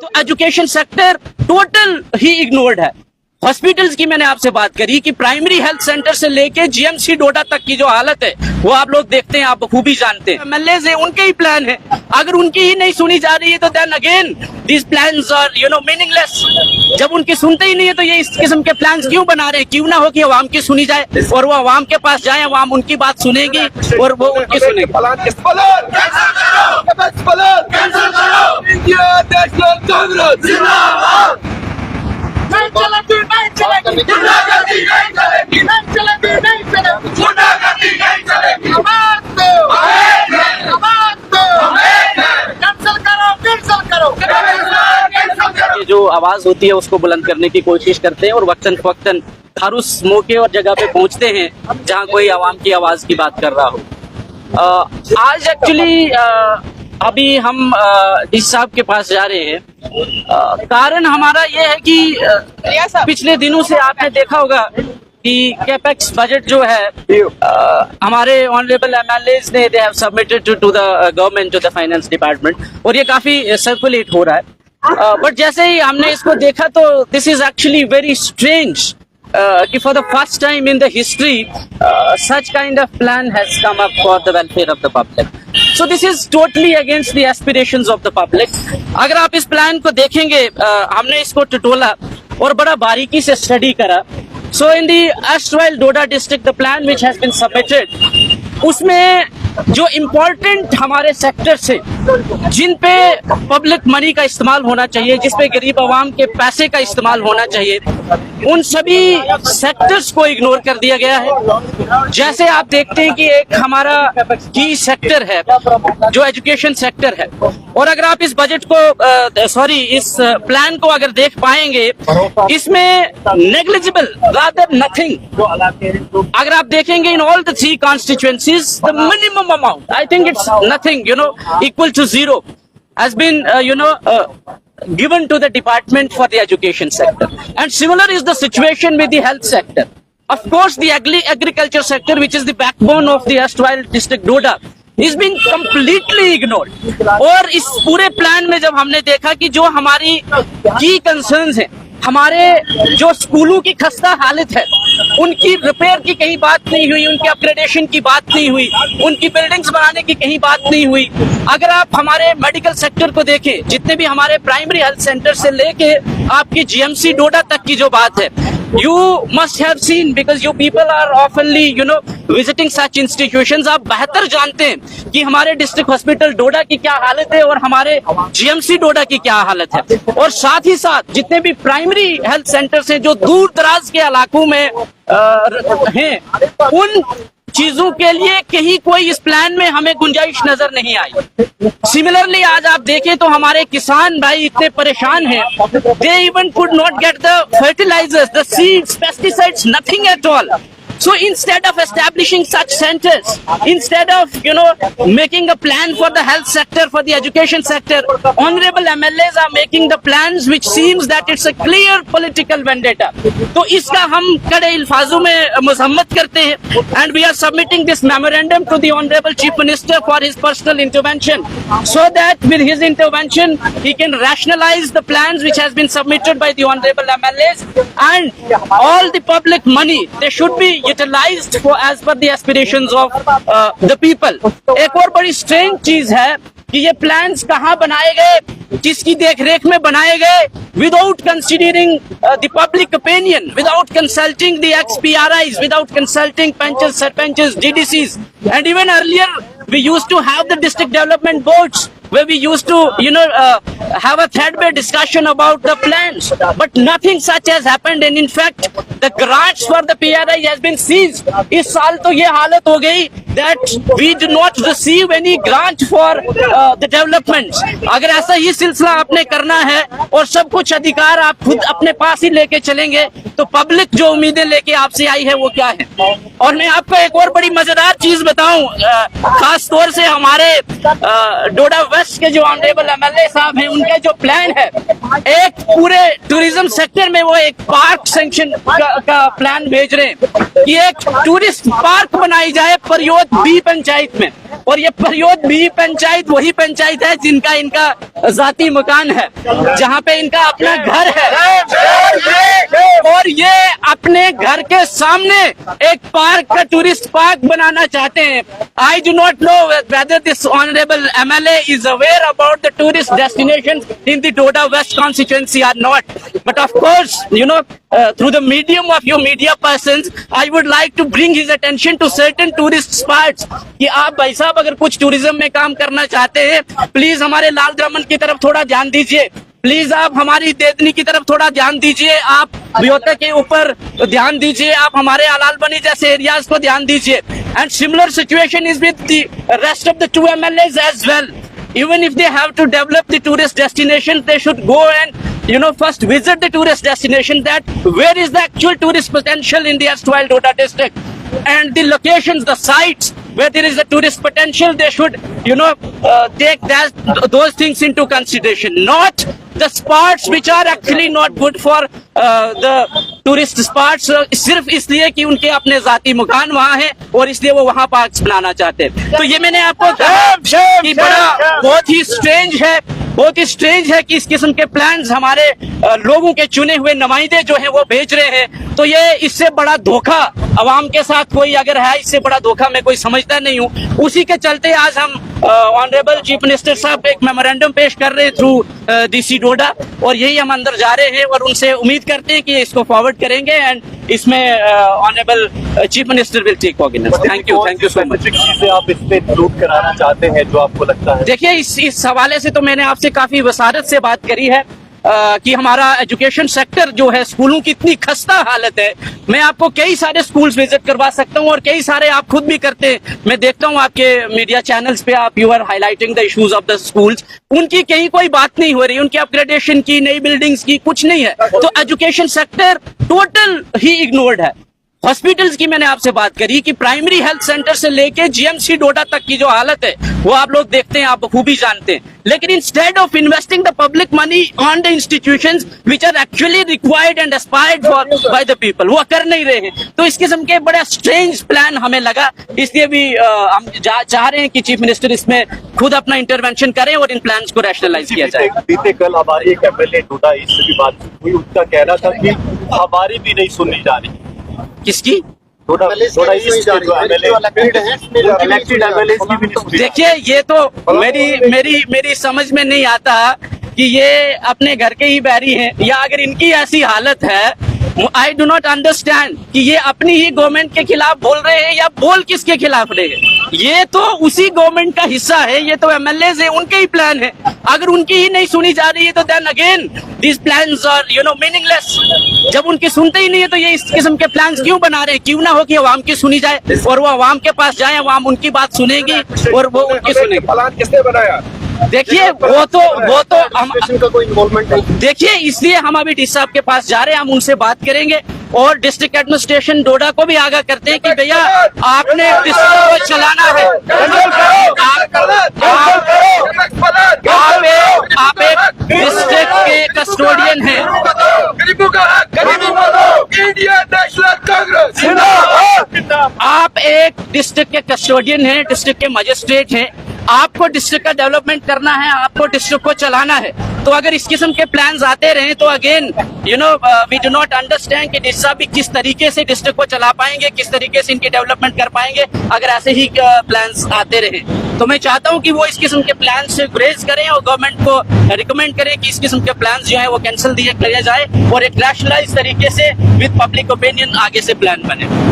तो education sector total ही ignored है। Hospitals की मैंने आपसे बात करी कि प्राइमरी हेल्थ सेंटर से लेके जीएमसी डोडा तक की जो हालत है वो आप लोग देखते हैं, आप खूबी जानते हैं। एमएलएज है, उनके ही प्लान है, अगर उनकी ही नहीं सुनी जा रही है तो then again this plans are meaningless. जब उनकी सुनते ही नहीं है तो ये इस किस्म के प्लान्स क्यों बना रहे हैं? क्यों ना हो कि अवाम की सुनी जाए और वो अवाम के पास जाए, अवाम उनकी बात सुनेगी और वो उनकी सुनेगी। जो आवाज होती है उसको बुलंद करने की कोशिश करते हैं और वक्तन फवक्तन हर उस मौके और जगह पे पहुंचते हैं जहां कोई आवाम की आवाज की बात कर रहा हो। आज एक्चुअली अभी हम डी साहब के पास जा रहे हैं। कारण हमारा ये है कि पिछले दिनों से आपने देखा होगा कि कैपेक्स बजट जो है हमारे ऑनरेबल एमएलएज ने they have submitted to the government, to the finance department, और ये काफी सर्कुलेट हो रहा है। बट जैसे ही हमने इसको देखा तो this is actually very strange कि for the first time in the history such kind of plan has come up for the welfare of the public. So this is totally against the aspirations of the public. अगर आप इस plan को देखेंगे, हमने इसको टटोला और बड़ा बारीकी से स्टडी करा। So in the erstwhile Doda district, the plan which has been submitted, उसमें जो इम्पोर्टेंट हमारे सेक्टर से जिन पे पब्लिक मनी का इस्तेमाल होना चाहिए, जिस पे गरीब आवाम के पैसे का इस्तेमाल होना चाहिए, उन सभी सेक्टर्स को इग्नोर कर दिया गया है। जैसे आप देखते हैं कि एक हमारा की सेक्टर है जो एजुकेशन सेक्टर है, और अगर आप इस बजट को इस प्लान को अगर देख पाएंगे, इसमें नेग्लिजिबल रादर नथिंग। अगर आप देखेंगे in all the 3 constituencies, the minimum amount, I think it's nothing, equal to zero, has been given to the department for the education sector. And similar is the situation with the health sector. Of course, the agriculture sector, which is the backbone of the erstwhile district Doda, is being completely ignored. और इस पूरे plan में जब हमने देखा कि जो हमारी की कंसर्न्स हैं, हमारे जो स्कूलों की खस्ता हालत है, उनकी रिपेयर की कहीं बात नहीं हुई, उनके अपग्रेडेशन की बात नहीं हुई, उनकी बिल्डिंग्स बनाने की कहीं बात नहीं हुई। अगर आप हमारे मेडिकल सेक्टर को देखें, जितने भी हमारे प्राइमरी हेल्थ सेंटर से लेके आपकी जीएमसी डोडा तक की जो बात है, you must have seen, because you people are oftenly visiting such institutions. आप बेहतर जानते हैं कि हमारे डिस्ट्रिक्ट हॉस्पिटल डोडा की क्या हालत है और हमारे जीएमसी डोडा की क्या हालत है। और साथ ही साथ जितने भी प्राइमरी हेल्थ सेंटर्स हैं जो दूर दराज के इलाकों में हैं, उन चीजों के लिए कहीं कोई इस प्लान में हमें गुंजाइश नजर नहीं आई। सिमिलरली आज आप देखें तो हमारे किसान भाई इतने परेशान हैं, they even could not get the fertilisers, the seeds, pesticides, nothing at all. So instead of establishing such centers, instead of making a plan for the health sector, for the education sector, honorable MLAs are making the plans which seems that it's a clear political vendetta. तो इसका हम कड़े अल्फाजों में मजम्मत करते हैं, and we are submitting this memorandum to the honorable chief minister for his personal intervention, so that with his intervention he can rationalize the plans which has been submitted by the honorable MLAs, and all the public money they should be utilized for as per the aspirations of the people. एक और बड़ी strange चीज है कि ये plans कहाँ बनाए गए, किसकी देखरेख में बनाए गए, without considering the public opinion, without consulting the ex-PRIs, without consulting panchs, sarpanches, DDCs, and even earlier we used to have the district development boards where we used to have a threadbare discussion about the plans, but nothing such has happened, and in fact the grants for the PRI has been seized. इस साल तो ये हालत हो गई that we do not receive any grant for the developments. अगर ऐसा ही सिलसिला आपने करना है और सब कुछ अधिकार आप खुद अपने पास ही लेके चलेंगे, तो पब्लिक जो उम्मीदें लेके आपसे आई है वो क्या है। और मैं आपको एक और बड़ी मजेदार चीज बताऊं, खास तौर से हमारे डोडा वेस्ट के जो ऑनरेबल एमएलए साहब हैं, उनका जो प्लान है, एक पूरे टूरिज्म सेक्टर में वो एक पार्क सैंक्शन का प्लान भेज रहे हैं कि एक टूरिस्ट पार्क बनाई जाए परयोत बी पंचायत में, और ये परियोद भी पंचायत वही पंचायत है जिनका इनका जाती मकान है, जहाँ पे इनका अपना घर है, और ये अपने घर के सामने एक पार्क का टूरिस्ट पार्क बनाना चाहते हैं। I do not know whether this honourable MLA is aware about the tourist destinations in the Doda West constituency or not. But of course, you know, through the medium of your media persons, I would like to bring his attention to certain tourist spots कि आप भाई साहब अगर कुछ tourism में काम करना चाहते हैं, प्लीज हमारे लाल द्रमन की तरफ थोड़ा ध्यान दीजिए, प्लीज आप हमारी देदनी की तरफ थोड़ा ध्यान दीजिए, आप ब्योता के ऊपर ध्यान दीजिए, आप हमारे अलाल बनी जैसे एरियाज को ध्यान दीजिए। And similar situation is with the rest of the 2 MLAs as well. Even if they have to develop the tourist destination, they should go and, you know, first visit the tourist destination, that where is the actual tourist potential in the erstwhile Doda district, and the locations, the sites where there is a tourist potential, they should, you know, take those things into consideration, not the spots which are actually not good for the tourist spots, सिर्फ इसलिए कि उनके अपने जाती मकान वहाँ है और इसलिए वो वहाँ पार्क बनाना चाहते हैं। तो ये मैंने आपको कहा कि बड़ा बहुत ही स्ट्रेंज है कि इस किस्म के प्लान्स हमारे लोगों के चुने हुए नुमाइंदे जो हैं वो भेज रहे हैं। तो ये इससे बड़ा धोखा अवाम के साथ कोई अगर है, इससे बड़ा धोखा मैं कोई समझता नहीं हूँ। उसी के चलते आज हम ऑनरेबल चीफ मिनिस्टर साहब एक मेमोरेंडम पेश कर रहे हैं थ्रू DC डोडा, और यही हम अंदर जा रहे हैं और उनसे उम्मीद करते हैं कि इसको फॉरवर्ड करेंगे एंड इसमें honourable chief minister will take cognizance. Thank you so much. चीजें आप इसमें इंक्लूड कराना चाहते हैं जो आपको लगता है? देखिए इस हवाले से तो मैंने आपसे काफी वसारत से बात करी है कि हमारा एजुकेशन सेक्टर जो है, स्कूलों की इतनी खस्ता हालत है। मैं आपको कई सारे स्कूल्स विजिट करवा सकता हूं और कई सारे आप खुद भी करते हैं, मैं देखता हूं आपके मीडिया चैनल्स पे आप you are highlighting the issues of the schools. उनकी कहीं कोई बात नहीं हो रही, उनकी अपग्रेडेशन की, नई बिल्डिंग्स की कुछ नहीं है। तो एजुकेशन सेक्टर टोटल ही इग्नोर्ड है। हॉस्पिटल्स की मैंने आपसे बात करी कि प्राइमरी हेल्थ सेंटर से लेके GMC डोडा तक की जो हालत है वो आप लोग देखते हैं, आप खूबी जानते हैं। लेकिन instead of investing the public money on the institutions which are actually required and aspired for by the people, वो कर नहीं रहे हैं। तो इस किस्म के बड़ा स्ट्रेंज प्लान हमें लगा, इसलिए भी हम चाह रहे हैं कि चीफ मिनिस्टर इसमें खुद अपना इंटरवेंशन करें और इन प्लान्स को रैशनलाइज किया जाए। बीते कल हमारी एक MLA डोडा इससे भी बात हुई, उनका कहना था कि हमारी भी नहीं सुननी जा रही। किसकी? देखिए ये तो मेरी समझ में नहीं आता कि ये अपने घर के ही बैरी हैं या अगर इनकी ऐसी हालत है, आई डू नॉट अंडरस्टैंड कि ये अपनी ही गवर्नमेंट के खिलाफ बोल रहे हैं या बोल किसके खिलाफ रहे हैं। ये तो उसी गवर्नमेंट का हिस्सा है, ये तो MLAs है, उनके ही प्लान है। अगर उनकी ही नहीं सुनी जा रही है तो then again this plans are meaningless. जब उनकी सुनते ही नहीं है तो ये इस किस्म के प्लान्स क्यों बना रहे हैं? क्यों ना हो कि अवाम की सुनी जाए और वो अवाम के पास जाए, अवाम उनकी बात सुनेगी और वो उनकी सुनेगी। प्लान किसने बनाया? देखिए वो तो हम का कोई इन्वॉल्वमेंट नहीं। देखिए इसलिए हम अभी डी साहब के पास जा रहे हैं, हम उनसे बात करेंगे और डिस्ट्रिक्ट एडमिनिस्ट्रेशन डोडा को भी आगाह करते हैं कि भैया आपने डिस्ट्रिक्ट को चलाना है, आप एक डिस्ट्रिक्ट के कस्टोडियन हैं। आप एक डिस्ट्रिक्ट के कस्टोडियन हैं, डिस्ट्रिक्ट के मजिस्ट्रेट हैं, आपको डिस्ट्रिक्ट का डेवलपमेंट करना है, आपको डिस्ट्रिक्ट को चलाना है। तो अगर इस किस्म के प्लान्स आते रहे तो again we do not understand कि डिस्सा भी किस तरीके से डिस्ट्रिक्ट को चला पाएंगे, किस तरीके से इनकी डेवलपमेंट कर पाएंगे अगर ऐसे ही प्लान्स आते रहे। तो मैं चाहता हूं कि वो इस किस्म के प्लान से गुरेज करें और गवर्नमेंट को रिकमेंड करें कि इस किस्म के प्लान्स जो है वो कैंसिल किया जाए और एक रैशनलाइज तरीके से विद पब्लिक ओपिनियन आगे से प्लान बने।